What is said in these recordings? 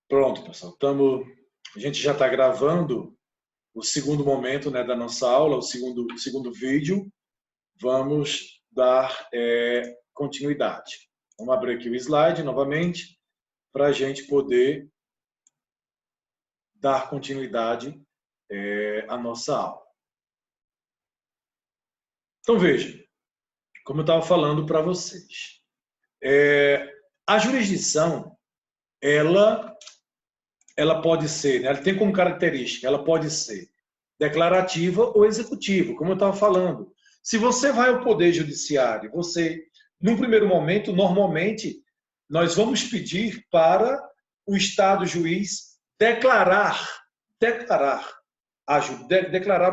Pronto, pessoal. A gente já está gravando o segundo momento, né, da nossa aula, o segundo vídeo. Vamos dar continuidade. Vamos abrir aqui o slide novamente para a gente poder dar continuidade à nossa aula. Então, veja, como eu estava falando para vocês. A jurisdição, ela pode ser, né, ela tem como característica, ela pode ser declarativa ou executiva, como eu estava falando. Se você vai ao Poder Judiciário, num primeiro momento, normalmente, nós vamos pedir para o Estado juiz declarar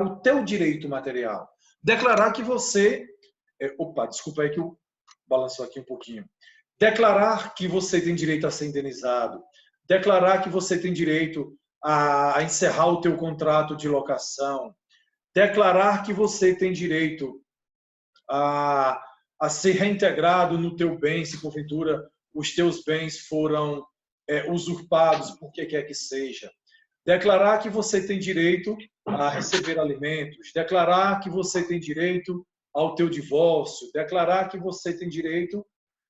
o teu direito material. Declarar que você... desculpa aí que eu balançou aqui um pouquinho. Declarar que você tem direito a ser indenizado. Declarar que você tem direito a encerrar o teu contrato de locação. Declarar que você tem direito a ser reintegrado no teu bem, se porventura os teus bens foram usurpados, por que quer que seja. Declarar que você tem direito a receber alimentos. Declarar que você tem direito ao teu divórcio. Declarar que você tem direito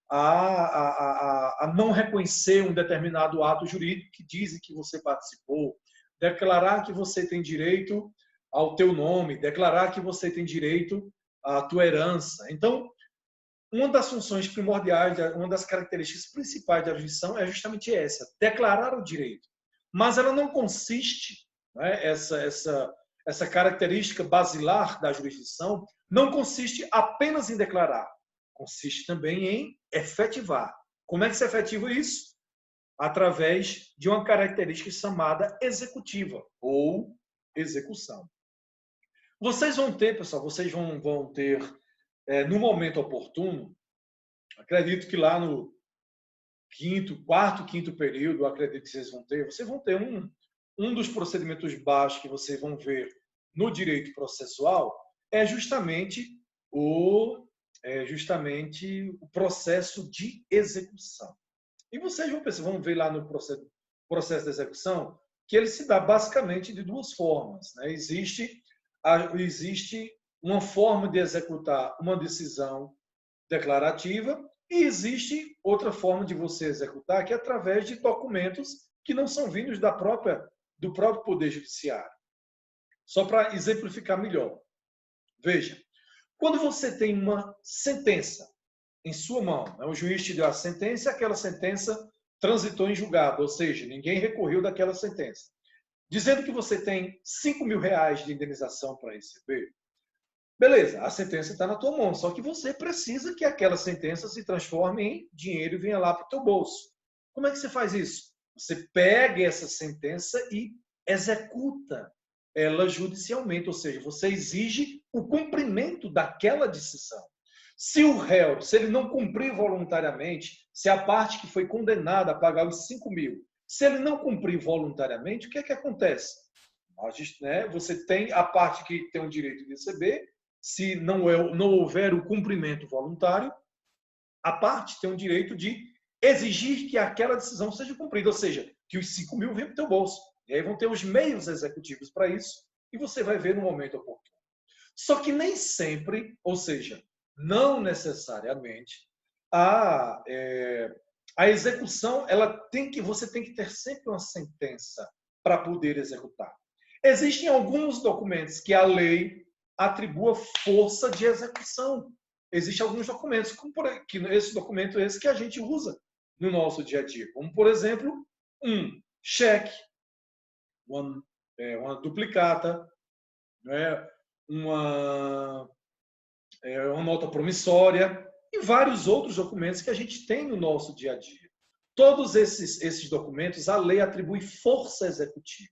a não reconhecer um determinado ato jurídico que dizem que você participou, declarar que você tem direito ao teu nome, declarar que você tem direito à tua herança. Então, uma das funções primordiais, uma das características principais da jurisdição é justamente essa, declarar o direito. Mas ela não consiste, né, essa característica basilar da jurisdição, não consiste apenas em declarar, consiste também em efetivar. Como é que se efetiva isso? Através de uma característica chamada executiva ou execução. Vocês vão ter, pessoal, no momento oportuno, acredito que lá no quarto, quinto período, acredito que vocês vão ter um dos procedimentos básicos que vocês vão ver no direito processual é justamente o processo de execução. E vocês vão ver lá no processo de execução que ele se dá basicamente de duas formas, né? Existe uma forma de executar uma decisão declarativa e existe outra forma de você executar, que é através de documentos que não são vindos do próprio Poder Judiciário. Só para exemplificar melhor. Veja, quando você tem uma sentença em sua mão, né, o juiz te deu a sentença e aquela sentença transitou em julgado, ou seja, ninguém recorreu daquela sentença, dizendo que você tem R$5.000 de indenização para receber. Beleza, a sentença está na tua mão, só que você precisa que aquela sentença se transforme em dinheiro e venha lá para o teu bolso. Como é que você faz isso? Você pega essa sentença e executa ela judicialmente, ou seja, você exige o cumprimento daquela decisão. Se o réu, se ele não cumprir voluntariamente, se a parte que foi condenada a pagar os 5.000, se ele não cumprir voluntariamente, o que é que acontece? Você tem a parte que tem o direito de receber, se não houver o cumprimento voluntário, a parte tem o direito de exigir que aquela decisão seja cumprida, ou seja, que os 5.000 venham para o teu bolso. E aí vão ter os meios executivos para isso, e você vai ver no momento oportuno. Só que nem sempre, ou seja, não necessariamente, a execução, você tem que ter sempre uma sentença para poder executar. Existem alguns documentos que a lei atribua força de execução. Existem alguns documentos, como esse documento que a gente usa no nosso dia a dia, como, por exemplo, um cheque, uma duplicata, né, uma nota promissória e vários outros documentos que a gente tem no nosso dia a dia. Todos esses documentos, a lei atribui força executiva.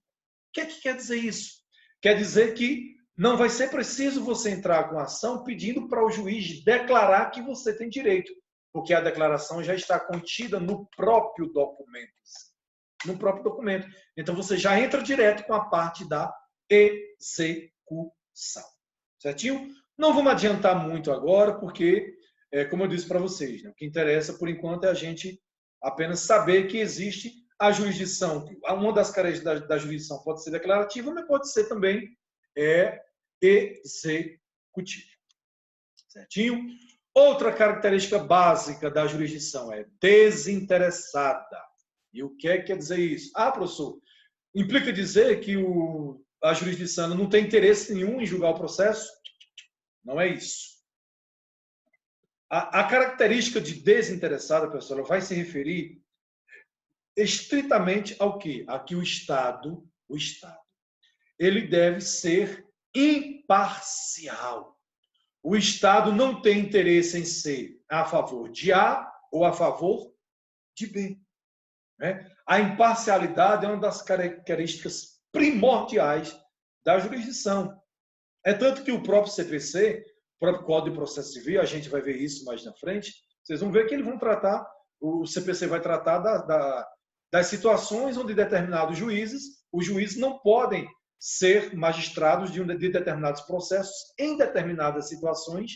O que é que quer dizer isso? Quer dizer que não vai ser preciso você entrar com a ação pedindo para o juiz declarar que você tem direito, porque a declaração já está contida no próprio documento. Então, você já entra direto com a parte da execução. Certinho? Não vamos adiantar muito agora, porque, como eu disse para vocês, né, o que interessa, por enquanto, é a gente apenas saber que existe a jurisdição, uma das características da jurisdição pode ser declarativa, mas pode ser também executiva. Certinho? Outra característica básica da jurisdição é desinteressada. E o que quer dizer isso? Ah, professor, implica dizer que a jurisdição não tem interesse nenhum em julgar o processo? Não é isso. A característica de desinteressada, pessoal, ela vai se referir estritamente ao quê? A que o Estado, ele deve ser imparcial. O Estado não tem interesse em ser a favor de A ou a favor de B. Né? A imparcialidade é uma das características primordiais da jurisdição. É tanto que o próprio CPC, o próprio Código de Processo Civil, a gente vai ver isso mais na frente, vocês vão ver que eles vão tratar, o CPC vai tratar das situações onde determinados juízes, os juízes não podem ser magistrados de determinados processos em determinadas situações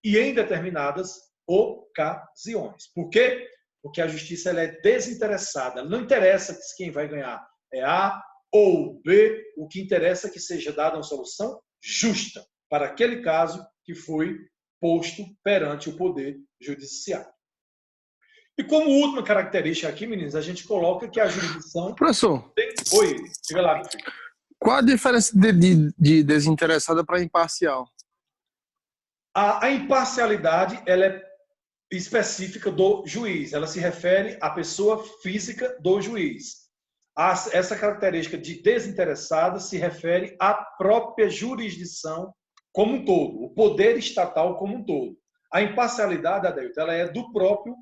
e em determinadas ocasiões. Por quê? Porque a justiça ela é desinteressada. Não interessa quem vai ganhar é A ou B, o que interessa é que seja dada uma solução justa para aquele caso que foi posto perante o Poder Judiciário. E como última característica aqui, meninos, a gente coloca que a jurisdição... Professor, Oi, diga lá, meu filho. qual a diferença de desinteressada para imparcial? A imparcialidade ela é específica do juiz, ela se refere à pessoa física do juiz. Essa característica de desinteressada se refere à própria jurisdição como um todo, o poder estatal como um todo. A imparcialidade, Adeilton, ela é do próprio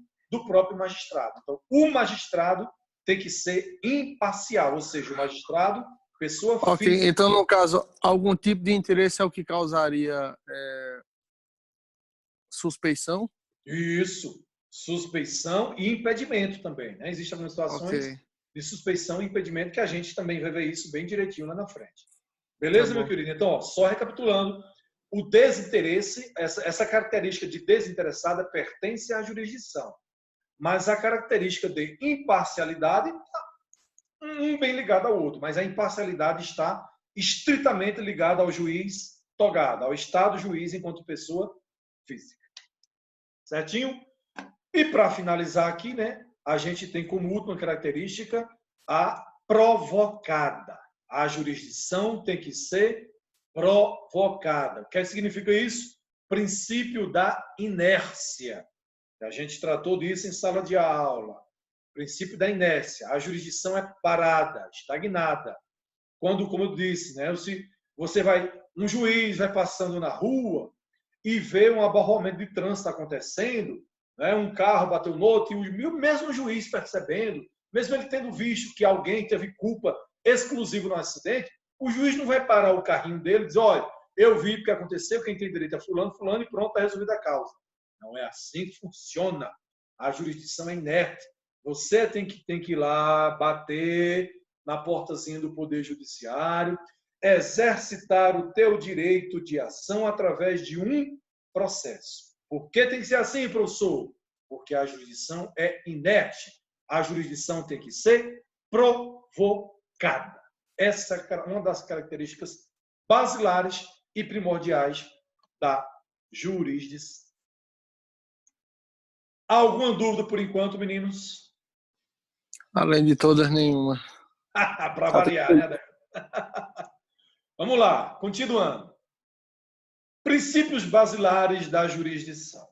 magistrado. Então, o magistrado tem que ser imparcial, ou seja, o magistrado, pessoa física. Ok, então, no caso, algum tipo de interesse é o que causaria suspeição? Isso, suspeição e impedimento também. Né? Existem algumas situações de suspeição e impedimento que a gente também vai ver isso bem direitinho lá na frente. Beleza, meu querido? Então, ó, só recapitulando, o desinteresse, essa característica de desinteressada pertence à jurisdição, mas a característica de imparcialidade um bem ligado ao outro, mas a imparcialidade está estritamente ligada ao juiz togado, ao Estado juiz enquanto pessoa física. Certinho? E para finalizar aqui, né, a gente tem como última característica a provocada. A jurisdição tem que ser provocada. O que significa isso? Princípio da inércia. A gente tratou disso em sala de aula. Princípio da inércia. A jurisdição é parada, estagnada. Quando, como eu disse, né, um juiz vai passando na rua e vê um abarroamento de trânsito acontecendo, né, um carro bateu no outro, e o mesmo juiz percebendo, mesmo ele tendo visto que alguém teve culpa exclusiva no acidente, o juiz não vai parar o carrinho dele e dizer, olha, eu vi o que aconteceu, quem tem direito é fulano, fulano, e pronto, está resolvida a causa. Não é assim que funciona. A jurisdição é inerte. Você tem que ir lá, bater na portazinha do Poder Judiciário, exercitar o teu direito de ação através de um processo. Por que tem que ser assim, professor? Porque a jurisdição é inerte. A jurisdição tem que ser provocada. Essa é uma das características basilares e primordiais da jurisdição. Alguma dúvida por enquanto, meninos? Além de todas, nenhuma. Para variar, né? Vamos lá, continuando. Princípios basilares da jurisdição.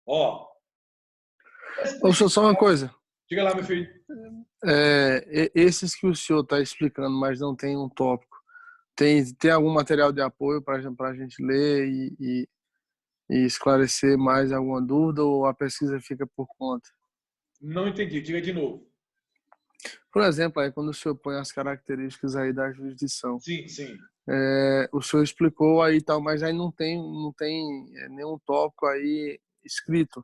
Ó. Só uma coisa. Diga lá, meu filho. Esses que o senhor está explicando, mas não tem um tópico, tem algum material de apoio para a gente ler e esclarecer mais alguma dúvida, ou a pesquisa fica por conta? Não entendi, diga de novo. Por exemplo, aí, quando o senhor põe as características aí da jurisdição. Sim, sim. O senhor explicou aí tal, mas aí não tem nenhum tópico aí escrito.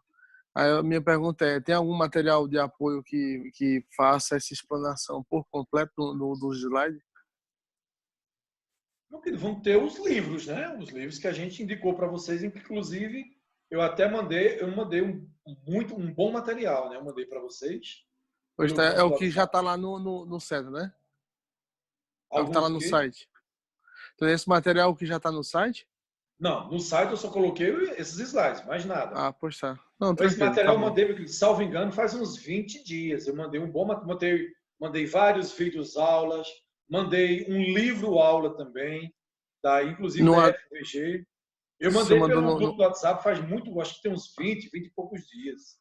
Aí a minha pergunta tem algum material de apoio que faça essa explanação por completo do slide? Vão ter os livros, né? Os livros que a gente indicou para vocês, inclusive eu até mandei um bom material, né? Eu mandei para vocês. Pois pelo tá, é grupo o do que já WhatsApp. está lá no centro, né? É o que está lá Alguns no que... site. Então, esse material que já está no site? Não, no site eu só coloquei esses slides, mais nada. Ah, pois tá. Não, Esse tranquilo, tá material eu bom. mandei, meu querido, salvo engano, faz uns 20 dias. Eu mandei um bom material, mandei vários vídeos aulas, mandei um livro aula também, inclusive da Não, FVG. Eu você mandei mandou pelo no, grupo do WhatsApp faz muito, acho que tem uns 20 e poucos dias.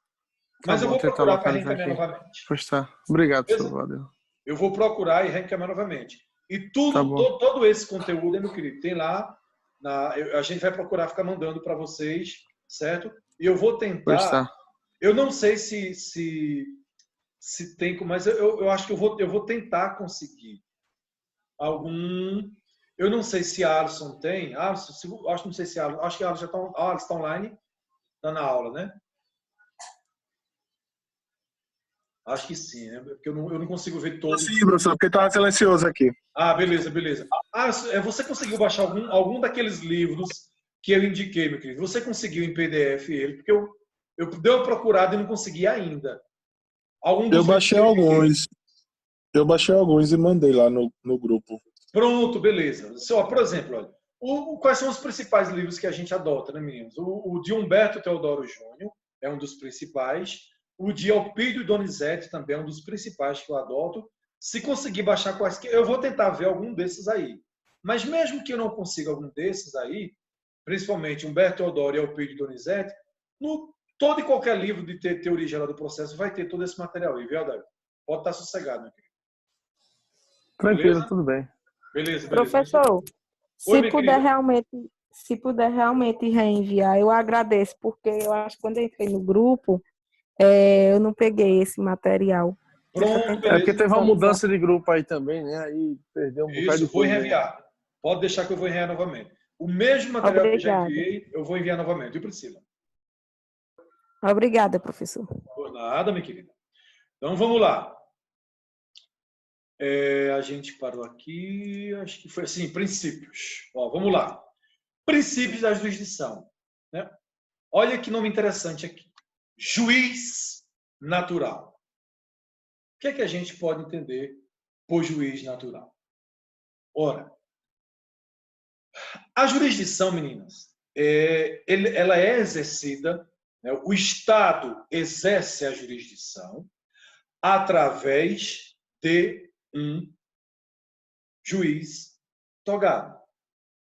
Tá Mas eu bom, vou tentar procurar para localizar reencaminhar aqui. novamente. Pois tá. Obrigado, senhor. Beleza? Valeu. Eu vou procurar e reencaminhar novamente. E Tá tudo, bom. todo esse conteúdo, meu querido, tem lá. A gente vai procurar ficar mandando para vocês, certo? E eu vou Pois tentar. tá. Eu não sei se tem, mas eu acho que eu vou tentar conseguir algum. Eu não sei se a Alisson tem. Acho que não sei se a Alisson. Acho que a Alisson já está, a Alisson está online, está na aula, né? Acho que sim, né? Porque eu não consigo ver Sim, todos. professor, porque estava silencioso aqui. Ah, beleza, beleza. Ah, você conseguiu baixar algum daqueles livros que eu indiquei, meu querido? Você conseguiu em PDF ele? Porque eu dei uma procurada e não consegui ainda. Algum Eu dos livros baixei que eu indiquei. alguns. Eu baixei alguns e mandei lá no grupo. Pronto, beleza. Por exemplo, olha, quais são os principais livros que a gente adota, né, meninos? O de Humberto Teodoro Júnior é um dos principais. O de Elpidio Donizete também é um dos principais que eu adoto. Se conseguir baixar quaisquer, eu vou tentar ver algum desses aí. Mas mesmo que eu não consiga algum desses aí, principalmente Humberto Teodoro e Elpidio Donizete, no todo e qualquer livro de teoria geral do processo vai ter todo esse material aí, viu, Davi? Pode estar sossegado, meu querido. Tranquilo, Beleza? tudo bem. Beleza, beleza. Professor, Oi, se minha puder querida. realmente, se puder realmente reenviar, eu agradeço, porque eu acho que quando eu entrei no grupo, eu não peguei esse material dessa Pronto, É porque beleza. teve uma atualização. mudança de grupo aí também, né? Aí perdeu um bocado Isso, de vou coisa aí. enviar. Pode deixar que eu vou enviar novamente. O mesmo material que eu já Obrigada. enviei, eu vou enviar novamente, viu, Priscila? Obrigada, professor. Por nada, minha querida. Então, vamos lá. A gente parou aqui, acho que foi assim, princípios. Ó, vamos lá. Princípios da jurisdição. Né? Olha que nome interessante aqui. Juiz natural. O que é que a gente pode entender por juiz natural? Ora, a jurisdição, meninas, ela é exercida, né? O Estado exerce a jurisdição através de um juiz togado,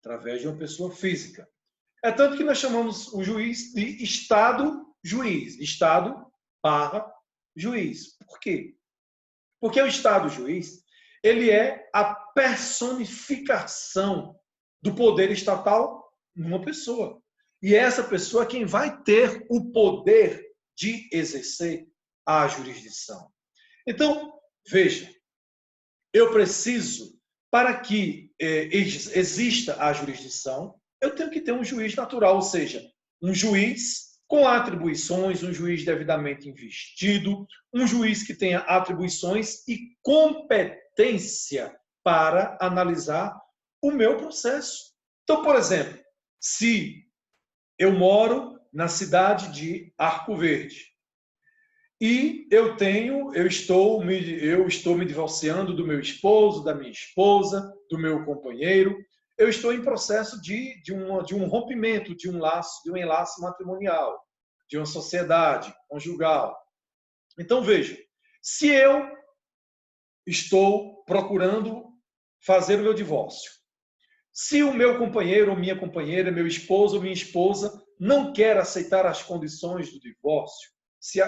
através de uma pessoa física. É tanto que nós chamamos o juiz de Estado-juiz, Estado barra juiz. Por quê? Porque o Estado-juiz, ele é a personificação do poder estatal numa pessoa. E essa pessoa é quem vai ter o poder de exercer a jurisdição. Então, veja, eu preciso, para que exista a jurisdição, eu tenho que ter um juiz natural, ou seja, um juiz com atribuições, um juiz devidamente investido, um juiz que tenha atribuições e competência para analisar o meu processo. Então, por exemplo, se eu moro na cidade de Arco Verde e eu estou me divorciando do meu esposo, da minha esposa, do meu companheiro, eu estou em processo de um rompimento, de um enlace matrimonial, de uma sociedade conjugal. Então, veja, se eu estou procurando fazer o meu divórcio, se o meu companheiro ou minha companheira, meu esposo ou minha esposa não quer aceitar as condições do divórcio, se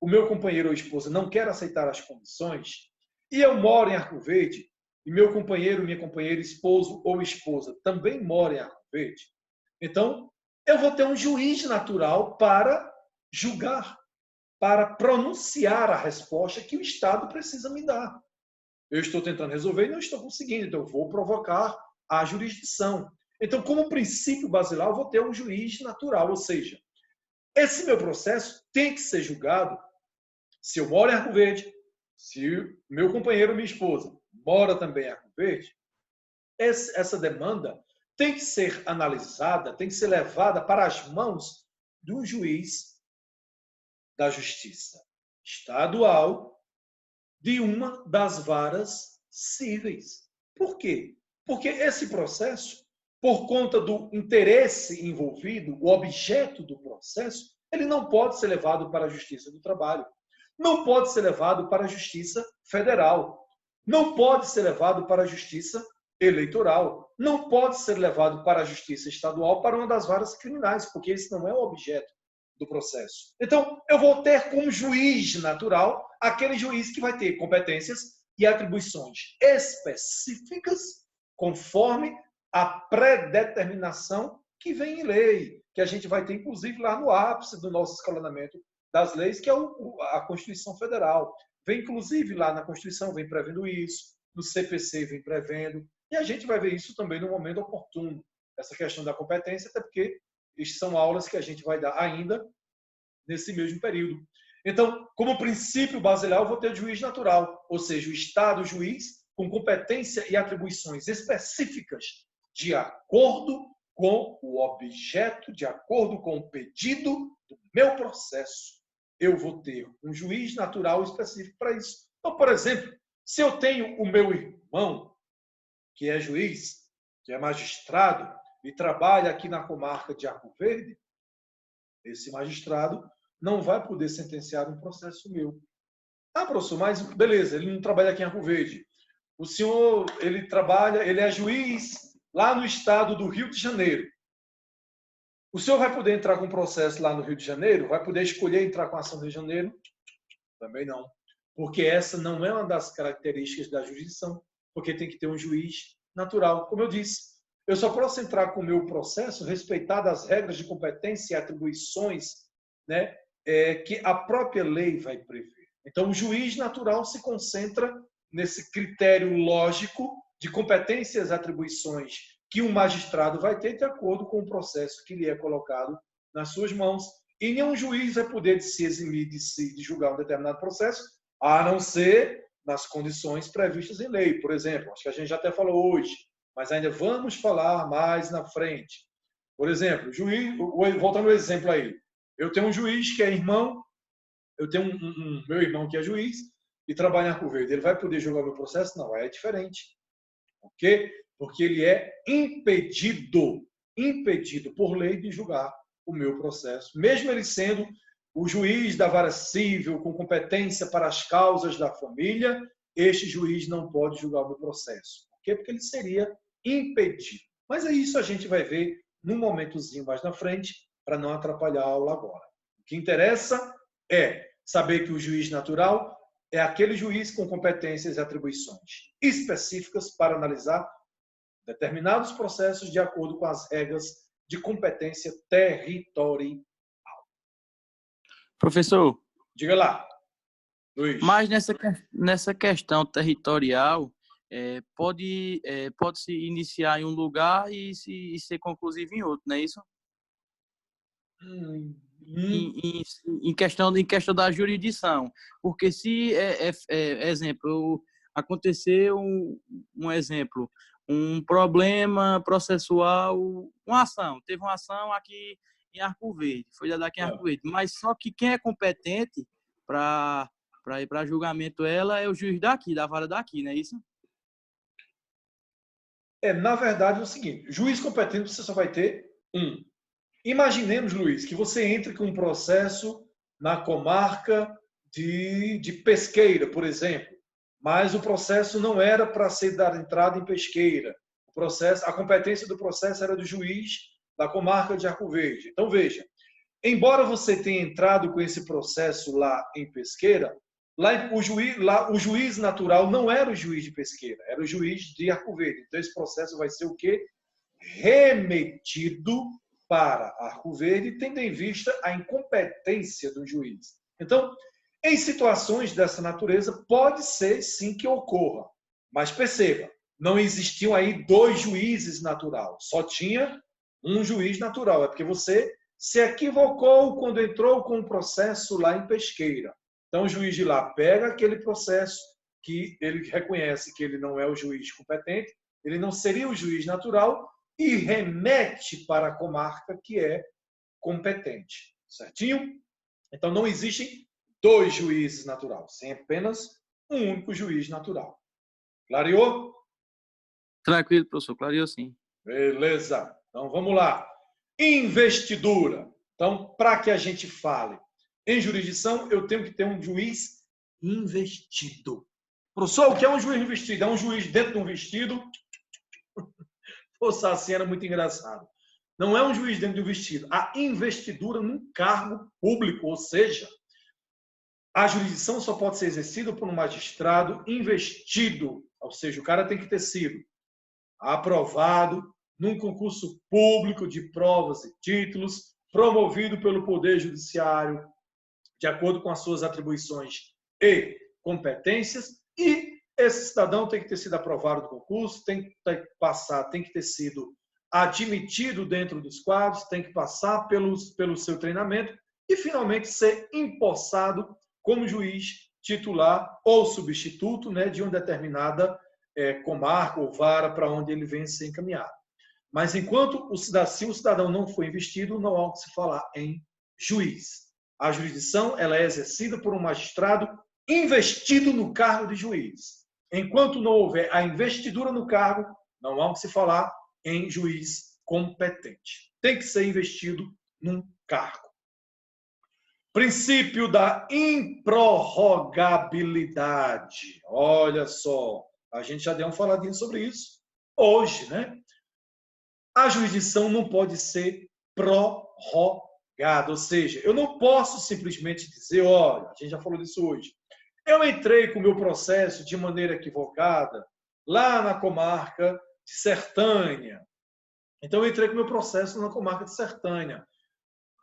o meu companheiro ou esposa não quer aceitar as condições, e eu moro em Arco Verde, e meu companheiro, minha companheira, esposo ou esposa também mora em Arco Verde, então eu vou ter um juiz natural para julgar, para pronunciar a resposta que o Estado precisa me dar. Eu estou tentando resolver e não estou conseguindo, então eu vou provocar a jurisdição. Então, como princípio basilar, eu vou ter um juiz natural, ou seja, esse meu processo tem que ser julgado se eu moro em Arco Verde, se meu companheiro ou minha esposa mora também em Arco Verde, essa demanda tem que ser analisada, tem que ser levada para as mãos do juiz da justiça estadual de uma das varas cíveis. Por quê? Porque esse processo, por conta do interesse envolvido, o objeto do processo, ele não pode ser levado para a Justiça do Trabalho, não pode ser levado para a Justiça Federal, não pode ser levado para a Justiça Eleitoral, não pode ser levado para a Justiça Estadual, para uma das varas criminais, porque esse não é o objeto do processo. Então, eu vou ter como juiz natural aquele juiz que vai ter competências e atribuições específicas conforme a predeterminação que vem em lei, que a gente vai ter, inclusive, lá no ápice do nosso escalonamento das leis, que é a Constituição Federal. Vem, inclusive, lá na Constituição, vem prevendo isso, no CPC vem prevendo, e a gente vai ver isso também no momento oportuno, essa questão da competência, até porque são aulas que a gente vai dar ainda nesse mesmo período. Então, como princípio basilar, eu vou ter juiz natural, ou seja, o Estado juiz com competência e atribuições específicas de acordo com o objeto, de acordo com o pedido do meu processo. Eu vou ter um juiz natural específico para isso. Então, por exemplo, se eu tenho o meu irmão, que é juiz, que é magistrado, e trabalha aqui na comarca de Arco Verde, esse magistrado não vai poder sentenciar um processo meu. Ah, professor, mas beleza, ele não trabalha aqui em Arco Verde. O senhor, ele é juiz lá no estado do Rio de Janeiro. O senhor vai poder entrar com um processo lá no Rio de Janeiro? Vai poder escolher entrar com a ação no Rio de Janeiro? Também não. Porque essa não é uma das características da jurisdição, porque tem que ter um juiz natural. Como eu disse, eu só posso entrar com o meu processo respeitadas as regras de competência e atribuições, né, que a própria lei vai prever. Então, o juiz natural se concentra nesse critério lógico de competências e atribuições que um magistrado vai ter de acordo com o processo que lhe é colocado nas suas mãos. E nenhum juiz vai poder se eximir de julgar um determinado processo, a não ser nas condições previstas em lei. Por exemplo, acho que a gente já até falou hoje, mas ainda vamos falar mais na frente. Por exemplo, juiz, voltando ao exemplo aí, eu tenho um juiz que é irmão, eu tenho meu irmão que é juiz e trabalha em Arco Verde. Ele vai poder julgar o meu processo? Não, é diferente. Por quê? Porque ele é impedido por lei de julgar o meu processo, mesmo ele sendo o juiz da vara civil com competência para as causas da família, este juiz não pode julgar o meu processo. Por quê? Porque ele seria impedido. Mas é isso a gente vai ver num momentozinho mais na frente, para não atrapalhar a aula agora. O que interessa é saber que o juiz natural é aquele juiz com competências e atribuições específicas para analisar determinados processos de acordo com as regras de competência territorial. Professor, diga lá, Luiz. Mas nessa questão territorial, pode-se iniciar em um lugar e ser conclusivo em outro, não é isso? Em questão da jurisdição. Porque se, exemplo, aconteceu um exemplo, um problema processual, teve uma ação aqui em Arco Verde, foi dada aqui em Arco Verde, mas só que quem é competente para ir para julgamento ela é o juiz daqui, da vara daqui, não é isso? Na verdade é o seguinte, juiz competente você só vai ter um. Imaginemos, Luiz, que você entre com um processo na comarca de Pesqueira, por exemplo, mas o processo não era para ser dado entrada em Pesqueira. A competência do processo era do juiz da comarca de Arco Verde. Então, veja, embora você tenha entrado com esse processo lá em Pesqueira, o juiz natural não era o juiz de Pesqueira, era o juiz de Arco Verde. Então, esse processo vai ser o quê? Remetido para Arco Verde, tendo em vista a incompetência do juiz. Então, em situações dessa natureza, pode ser sim que ocorra. Mas perceba, não existiam aí dois juízes naturais, só tinha um juiz natural. É porque você se equivocou quando entrou com o processo lá em Pesqueira. Então, o juiz de lá pega aquele processo que ele reconhece que ele não é o juiz competente, ele não seria o juiz natural, e remete para a comarca que é competente. Certinho? Então, não existem dois juízes naturais, tem apenas um único juiz natural. Clareou? Tranquilo, professor, clareou sim. Beleza. Então, vamos lá. Investidura. Então, para que a gente fale em jurisdição, eu tenho que ter um juiz investido. Professor, o que é um juiz investido? É um juiz dentro de um vestido? Poxa, assim era muito engraçado. Não é um juiz dentro de um vestido. A investidura num cargo público, ou seja, a jurisdição só pode ser exercida por um magistrado investido. Ou seja, o cara tem que ter sido aprovado num concurso público de provas e títulos, promovido pelo Poder Judiciário, de acordo com as suas atribuições e competências, e esse cidadão tem que ter sido aprovado do concurso, tem que ter sido admitido dentro dos quadros, tem que passar pelo seu treinamento e, finalmente, ser empossado como juiz titular ou substituto, né, de uma determinada comarca ou vara para onde ele vem ser encaminhado. Mas enquanto se o cidadão não for investido, não há o que se falar em juiz. A jurisdição ela é exercida por um magistrado investido no cargo de juiz. Enquanto não houver a investidura no cargo, não há o que se falar em juiz competente. Tem que ser investido num cargo. Princípio da improrrogabilidade. Olha só, a gente já deu uma faladinha sobre isso hoje, né? A jurisdição não pode ser prorrogada, ou seja, eu não posso simplesmente dizer, olha, a gente já falou disso hoje, eu entrei com o meu processo de maneira equivocada lá na comarca de Sertânia. Então, eu entrei com o meu processo na comarca de Sertânia.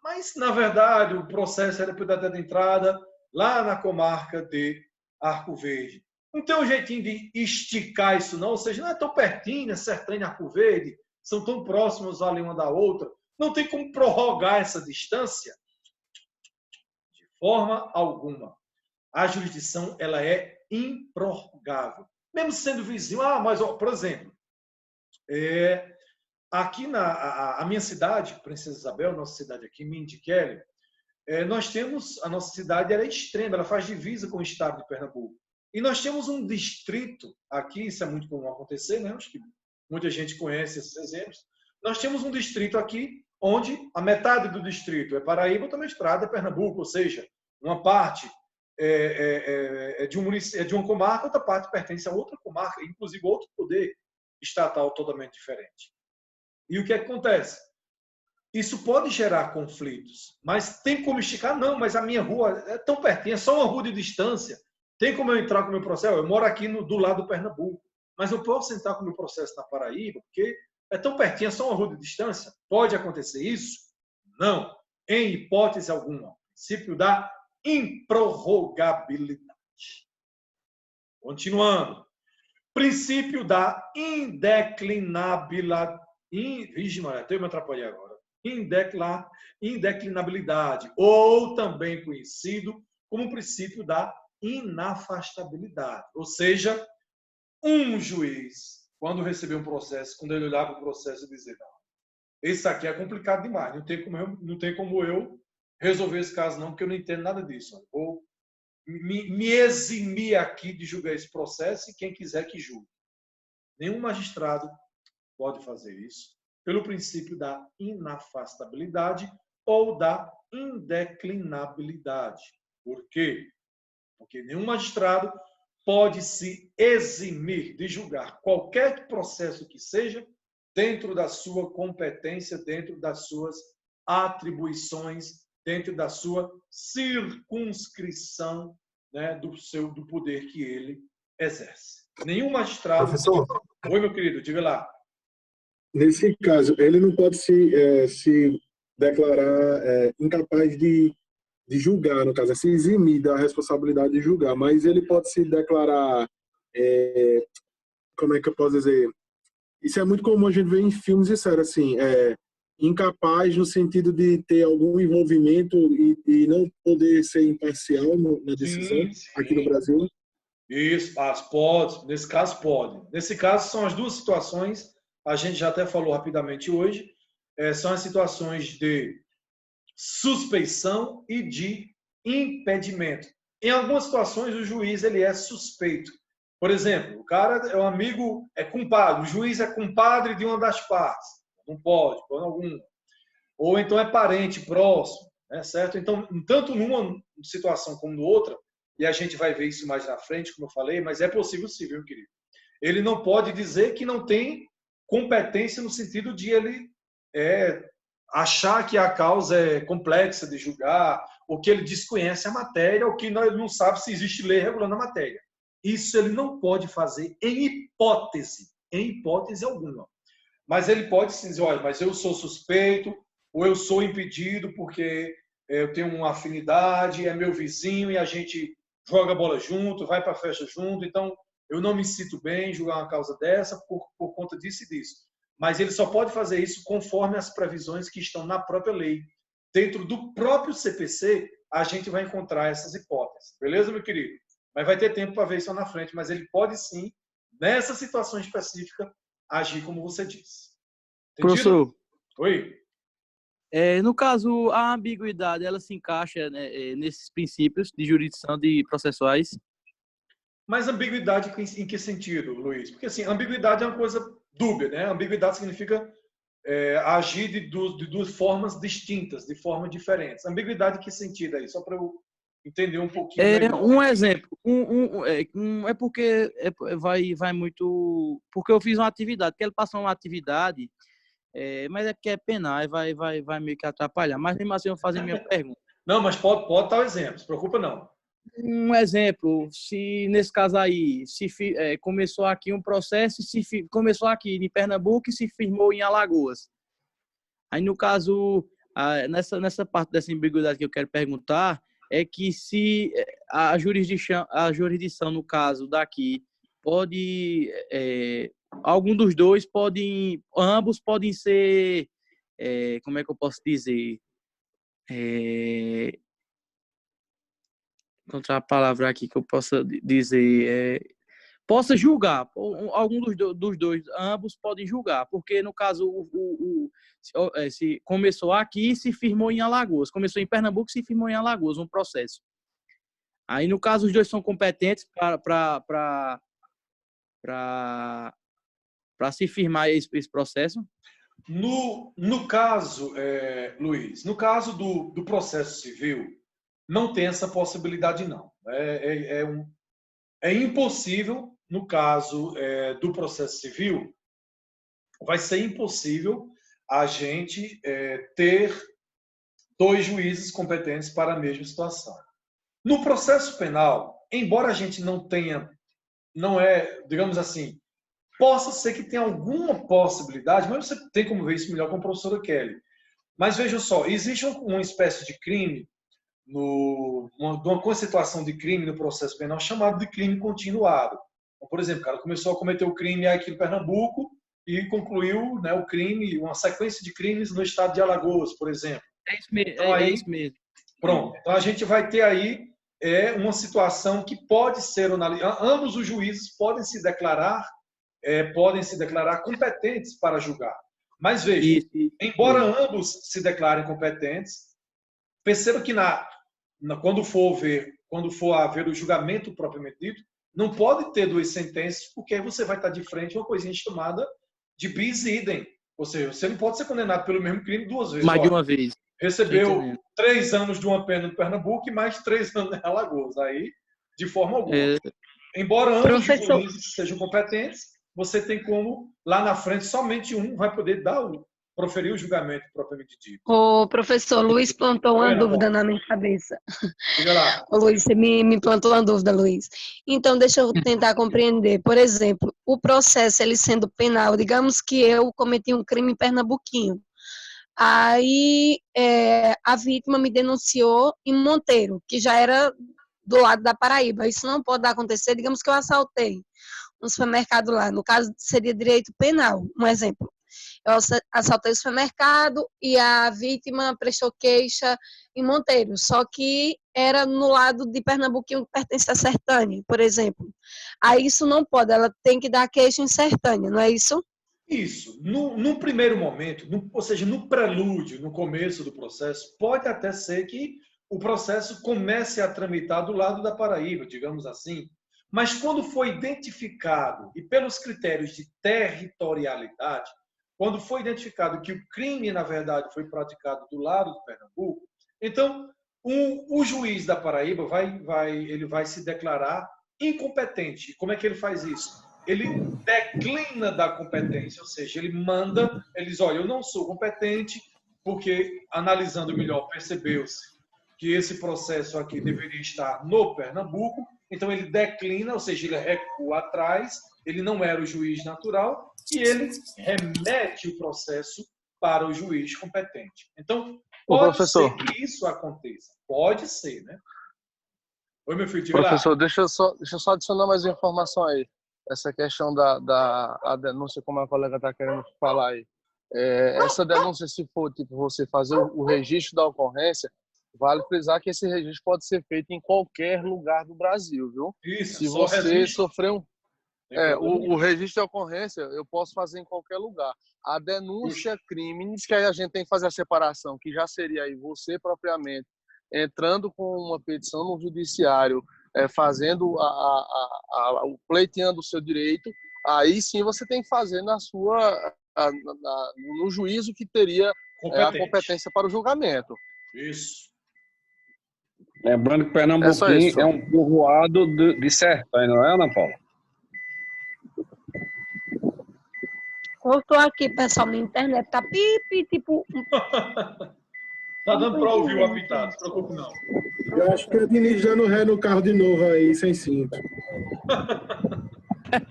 Mas, na verdade, o processo era para dar de entrada lá na comarca de Arco Verde. Não tem um jeitinho de esticar isso, não. Ou seja, não é tão pertinho, né? Sertânia e Arco Verde, são tão próximos ali uma da outra. Não tem como prorrogar essa distância de forma alguma. A jurisdição ela é improrrogável. Mesmo sendo vizinho, mas, por exemplo, aqui a minha cidade, Princesa Isabel, nossa cidade aqui, Mindiquele, nós temos, a nossa cidade ela é extrema, ela faz divisa com o estado de Pernambuco. E nós temos um distrito aqui, isso é muito comum acontecer, né? Acho que muita gente conhece esses exemplos. Nós temos um distrito aqui onde a metade do distrito é Paraíba, outra metade é Pernambuco, ou seja, uma parte de um município, de uma comarca, outra parte pertence a outra comarca, inclusive outro poder estatal totalmente diferente. E o que acontece? Isso pode gerar conflitos, mas tem como esticar? Não, mas a minha rua é tão pertinho, é só uma rua de distância. Tem como eu entrar com o meu processo? Eu moro aqui do lado do Pernambuco, mas eu posso entrar com o meu processo na Paraíba, porque é tão pertinho, é só uma rua de distância. Pode acontecer isso? Não, em hipótese alguma. Princípio da improrrogabilidade. Continuando. Princípio da indeclinabilidade. Vixe, Maria, até eu me atrapalhei agora. Indeclinabilidade, ou também conhecido como princípio da inafastabilidade. Ou seja, um juiz, quando receber um processo, quando ele olhar para o processo e dizer, não, esse aqui é complicado demais, não tem como eu resolver esse caso não, porque eu não entendo nada disso. Eu vou me eximir aqui de julgar esse processo e quem quiser que julgue. Nenhum magistrado pode fazer isso pelo princípio da inafastabilidade ou da indeclinabilidade. Por quê? Porque nenhum magistrado pode se eximir de julgar qualquer processo que seja dentro da sua competência, dentro das suas atribuições, dentro da sua circunscrição, né, do poder que ele exerce. Nenhum magistrado... Professor? Oi, meu querido, diga lá. Nesse caso, ele não pode se declarar incapaz de julgar, no caso, se eximir da responsabilidade de julgar, mas ele pode se declarar, como é que eu posso dizer? Isso é muito comum a gente ver em filmes e séries, assim, incapaz no sentido de ter algum envolvimento e não poder ser imparcial na decisão, sim. Aqui no Brasil. Isso, pode, nesse caso pode. Nesse caso são as duas situações, a gente já até falou rapidamente hoje, são as situações de suspeição e de impedimento. Em algumas situações, o juiz ele é suspeito. Por exemplo, o cara é um amigo, é compadre, o juiz é compadre de uma das partes. Não pode, por algum. Ou então é parente próximo, né, certo? Então, tanto numa situação como noutra, e a gente vai ver isso mais na frente, como eu falei, mas é possível sim, viu, querido? Ele não pode dizer que não tem competência no sentido de ele achar que a causa é complexa de julgar, ou que ele desconhece a matéria, ou que ele não sabe se existe lei regulando a matéria. Isso ele não pode fazer em hipótese alguma. Mas ele pode sim dizer, olha, mas eu sou suspeito, ou eu sou impedido porque eu tenho uma afinidade, é meu vizinho e a gente joga bola junto, vai para a festa junto, então eu não me sinto bem em julgar uma causa dessa por conta disso e disso. Mas ele só pode fazer isso conforme as previsões que estão na própria lei. Dentro do próprio CPC, a gente vai encontrar essas hipóteses. Beleza, meu querido? Mas vai ter tempo para ver isso lá na frente. Mas ele pode sim, nessa situação específica, agir como você disse. Entendido? Professor, Oi? no caso, a ambiguidade, ela se encaixa, né, nesses princípios de jurisdição de processuais? Mas ambiguidade em que sentido, Luiz? Porque assim, ambiguidade é uma coisa dúbia, né? Ambiguidade significa agir de duas formas distintas, de formas diferentes. Ambiguidade em que sentido aí? Só para eu entender um pouquinho melhor. Um exemplo, é porque vai muito... Porque eu fiz uma atividade, que ele passou uma atividade, mas é porque é penal, vai meio que atrapalhar. Mas mesmo assim eu vou fazer minha pergunta. Não, mas pode dar o exemplo, não se preocupa não. Um exemplo, se nesse caso aí, começou aqui um processo, começou aqui em Pernambuco e se firmou em Alagoas. Aí, no caso, nessa parte dessa ambiguidade que eu quero perguntar, é que se a jurisdição, no caso daqui, pode... algum dos dois ambos podem ser... como é que eu posso dizer? Encontrar a palavra aqui que eu possa dizer, possa julgar, algum dos dois, ambos podem julgar, porque no caso se começou aqui e se firmou em Alagoas, começou em Pernambuco e se firmou em Alagoas, um processo. Aí no caso os dois são competentes para se firmar esse processo? No caso, Luiz, no caso do processo civil, não tem essa possibilidade, não. É impossível, no caso do processo civil, vai ser impossível a gente ter dois juízes competentes para a mesma situação. No processo penal, embora a gente não tenha, digamos assim, possa ser que tenha alguma possibilidade, mas você tem como ver isso melhor com a professora Kelly. Mas veja só, existe uma espécie de crime, uma situação de crime no processo penal chamado de crime continuado. Então, por exemplo, o cara começou a cometer o crime aqui em Pernambuco e concluiu, né, o crime, uma sequência de crimes no estado de Alagoas, por exemplo. É isso mesmo. Então, é isso mesmo. Pronto. Então a gente vai ter aí uma situação que pode ser analisada. Ambos os juízes podem se declarar competentes para julgar. Mas veja, embora ambos se declarem competentes, perceba que quando for haver o julgamento propriamente dito, não pode ter duas sentenças, porque aí você vai estar de frente a uma coisinha chamada de bis idem. Ou seja, você não pode ser condenado pelo mesmo crime duas vezes. Mais de uma vez. Recebeu 3 anos de uma pena no Pernambuco e mais 3 anos em Alagoas. Aí, de forma alguma. Embora ambos os juízes sejam competentes, você tem como, lá na frente, somente um vai poder proferir o julgamento propriamente dito. O professor Luiz plantou uma dúvida na minha cabeça. Diga lá. Ô, Luiz, você me plantou uma dúvida, Luiz. Então, deixa eu tentar compreender. Por exemplo, o processo, ele sendo penal, digamos que eu cometi um crime pernambuquinho. Aí, a vítima me denunciou em Monteiro, que já era do lado da Paraíba. Isso não pode acontecer, digamos que eu assaltei um supermercado lá. No caso, seria direito penal, um exemplo. Eu assaltei o supermercado e a vítima prestou queixa em Monteiro, só que era no lado de Pernambuquinho que pertence a Sertânia, por exemplo. Aí isso não pode, ela tem que dar queixa em Sertânia, não é isso? Isso. No primeiro momento, ou seja, no prelúdio, no começo do processo, pode até ser que o processo comece a tramitar do lado da Paraíba, digamos assim. Mas quando foi identificado, e pelos critérios de territorialidade, quando foi identificado que o crime, na verdade, foi praticado do lado do Pernambuco, então o juiz da Paraíba ele vai se declarar incompetente. Como é que ele faz isso? Ele declina da competência, ou seja, ele manda, ele diz, olha, eu não sou competente, porque, analisando melhor, percebeu-se que esse processo aqui deveria estar no Pernambuco, então ele declina, ou seja, ele recua atrás, ele não era o juiz natural, e ele remete o processo para o juiz competente. Então, pode ser que isso aconteça. Pode ser, né? Oi, meu filho, professor, lá. Deixa eu só adicionar mais uma informação aí. Essa questão da denúncia, como a colega está querendo falar aí. Essa denúncia, se for tipo, você fazer o registro da ocorrência, vale frisar que esse registro pode ser feito em qualquer lugar do Brasil, viu? Isso, se você sofrer o registro de ocorrência, eu posso fazer em qualquer lugar. A denúncia crimes, que aí a gente tem que fazer a separação, que já seria aí você propriamente entrando com uma petição no judiciário, fazendo pleiteando o seu direito, aí sim você tem que fazer no juízo que teria a competência para o julgamento. Isso. Lembrando que Pernambuquim é um povoado de sertão, não é, Ana Paula? Eu tô aqui, pessoal, na internet, tá pipi, tipo... Tá dando para ouvir o apitado, não se preocupe não. Eu acho que a Diniz dando ré no carro de novo aí, sem cinto.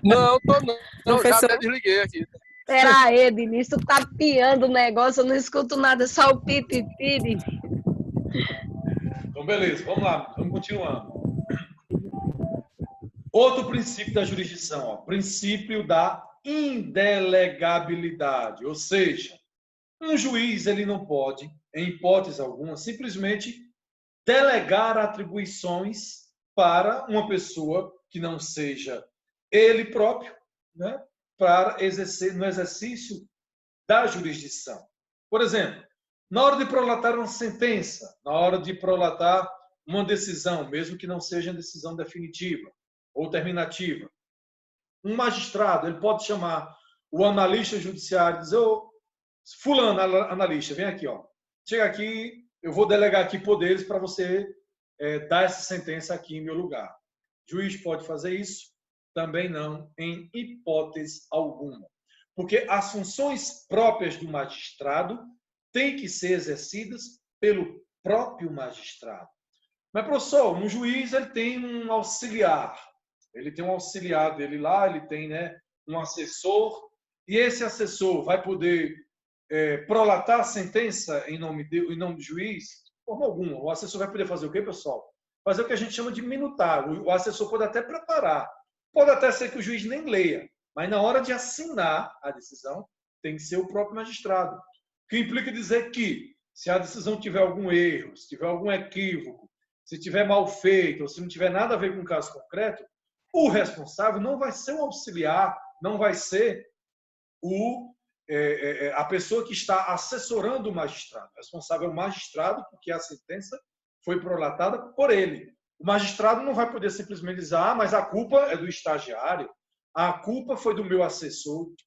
Não, tô não. Professor... Já até desliguei aqui. Pera aí, Diniz, tu tá piando o negócio, eu não escuto nada, só o piti-piti. Então, beleza, vamos lá, vamos continuando. Outro princípio da jurisdição, ó, princípio da indelegabilidade, ou seja, um juiz ele não pode, em hipótese alguma, simplesmente delegar atribuições para uma pessoa que não seja ele próprio, né, para exercer no exercício da jurisdição. Por exemplo, na hora de prolatar uma sentença, na hora de prolatar uma decisão, mesmo que não seja decisão definitiva ou terminativa, um magistrado ele pode chamar o analista judiciário e dizer: ô, fulano analista, vem aqui, ó. Chega aqui, eu vou delegar aqui poderes para você dar essa sentença aqui em meu lugar. O juiz pode fazer isso? Também não, em hipótese alguma. Porque as funções próprias do magistrado têm que ser exercidas pelo próprio magistrado. Mas, professor, um juiz ele tem um auxiliar. Ele tem um auxiliar dele lá, ele tem, né, um assessor, e esse assessor vai poder prolatar a sentença em nome do juiz? De forma alguma. O assessor vai poder fazer o quê, pessoal? Fazer o que a gente chama de minutar. O assessor pode até preparar. Pode até ser que o juiz nem leia, mas na hora de assinar a decisão, tem que ser o próprio magistrado. O que implica dizer que, se a decisão tiver algum erro, se tiver algum equívoco, se tiver mal feito, ou se não tiver nada a ver com o caso concreto, o responsável não vai ser o auxiliar, não vai ser a pessoa que está assessorando o magistrado. O responsável é o magistrado, porque a sentença foi prolatada por ele. O magistrado não vai poder simplesmente dizer: ah, mas a culpa é do estagiário, a culpa foi do meu assessor. De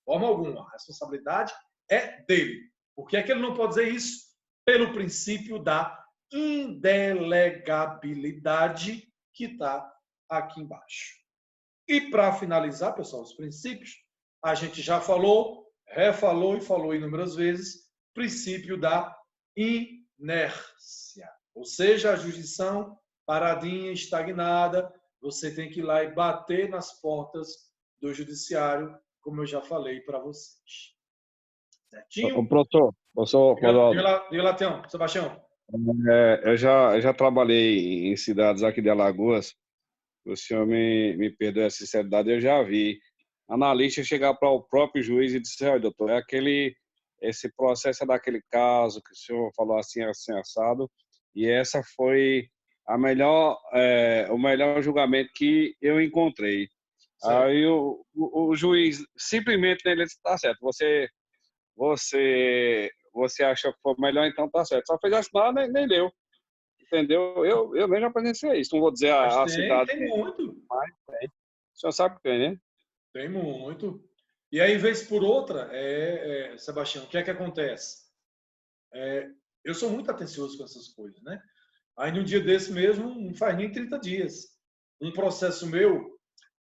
forma alguma, a responsabilidade é dele. Por que é que ele não pode dizer isso? Pelo princípio da indelegabilidade que está aqui embaixo. E para finalizar, pessoal, os princípios, a gente já falou, refalou e falou inúmeras vezes, princípio da inércia. Ou seja, a jurisdição paradinha, estagnada, você tem que ir lá e bater nas portas do judiciário, como eu já falei para vocês. Certinho? Professor, diga lá, Tião, Sebastião. Eu já trabalhei em cidades aqui de Alagoas. O senhor me perdoe a sinceridade, eu já vi analista chegar para o próprio juiz e dizer: olha, doutor, esse processo é daquele caso que o senhor falou assim assado, e essa foi o melhor julgamento que eu encontrei. Sim. Aí o juiz simplesmente ele disse: tá certo, você achou que foi melhor, então tá certo. Só fez assinar, nem leu. entendeu? Eu mesmo já presenciei isso. Não vou dizer Mas a tem, cidade, tem muito. mas tem. O senhor sabe que tem, né? Tem muito. E aí, vez por outra, Sebastião, o que é que acontece? Eu sou muito atencioso com essas coisas, né? Aí, num dia desse mesmo, não faz nem 30 dias, um processo meu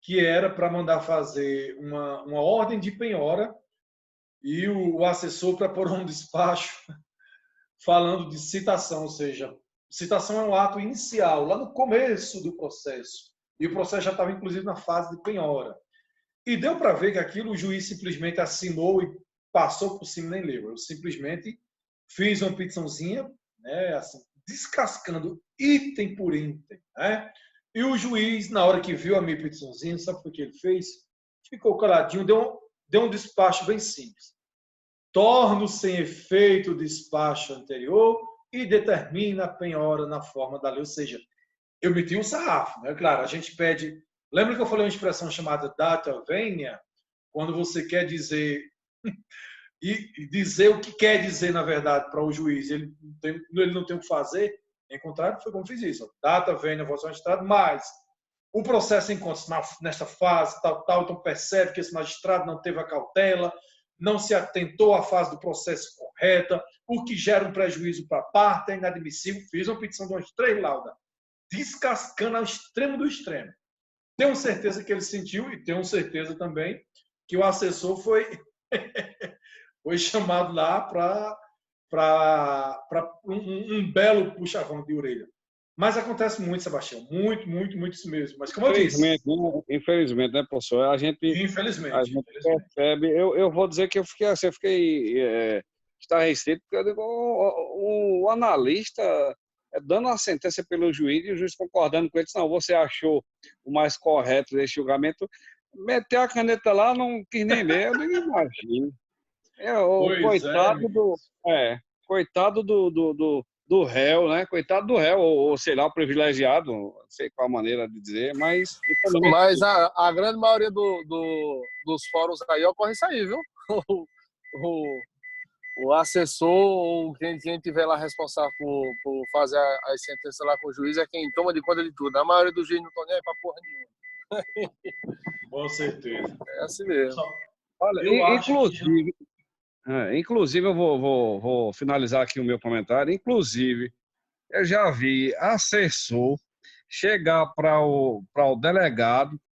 que era para mandar fazer uma ordem de penhora e o assessor para pôr um despacho falando de citação, ou seja, citação é um ato inicial, lá no começo do processo. E o processo já estava, inclusive, na fase de penhora. E deu para ver que aquilo o juiz simplesmente assinou e passou por cima, nem leu. Eu simplesmente fiz uma petiçãozinha, né, assim, descascando item por item, né? E o juiz, na hora que viu a minha petiçãozinha, sabe o que ele fez? Ficou caladinho, deu um despacho bem simples. Torna sem efeito o despacho anterior e determina a penhora na forma da lei. Ou seja, eu meti um sarrafo, né? Claro, a gente pede. Lembra que eu falei uma expressão chamada data venia? Quando você quer dizer e dizer o que quer dizer, na verdade, para o juiz, ele não tem o que fazer. Em contrário, foi como fiz isso. Data venia, voz magistrado, mas o processo encontra-se nesta fase, tal, então percebe que esse magistrado não teve a cautela, não se atentou à fase do processo correta, o que gera um prejuízo para a parte, é inadmissível. Fiz uma petição de umas 3 laudas, descascando ao extremo do extremo. Tenho certeza que ele sentiu e tenho certeza também que o assessor foi, foi chamado lá para um belo puxavão de orelha. Mas acontece muito, Sebastião. Muito, muito, muito isso mesmo. Mas como eu disse... Infelizmente, né, professor? A gente Infelizmente. percebe... Eu vou dizer que eu fiquei estarrecido, porque eu digo, o analista dando a sentença pelo juiz e o juiz concordando com ele, não, você achou o mais correto desse julgamento, meteu a caneta lá, não quis nem ler, eu nem imagino. Coitado do réu, né? Coitado do réu, ou sei lá, o privilegiado, não sei qual a maneira de dizer, mas... Mas a grande maioria dos fóruns aí ocorre isso aí, viu? O assessor ou quem tiver lá responsável por fazer as sentenças lá com o juiz é quem toma de conta de tudo. A maioria dos juízes não estão nem aí pra porra nenhuma. Com certeza. É assim mesmo. Olha, inclusive eu vou finalizar aqui o meu comentário. Inclusive, eu já vi assessor chegar para o delegado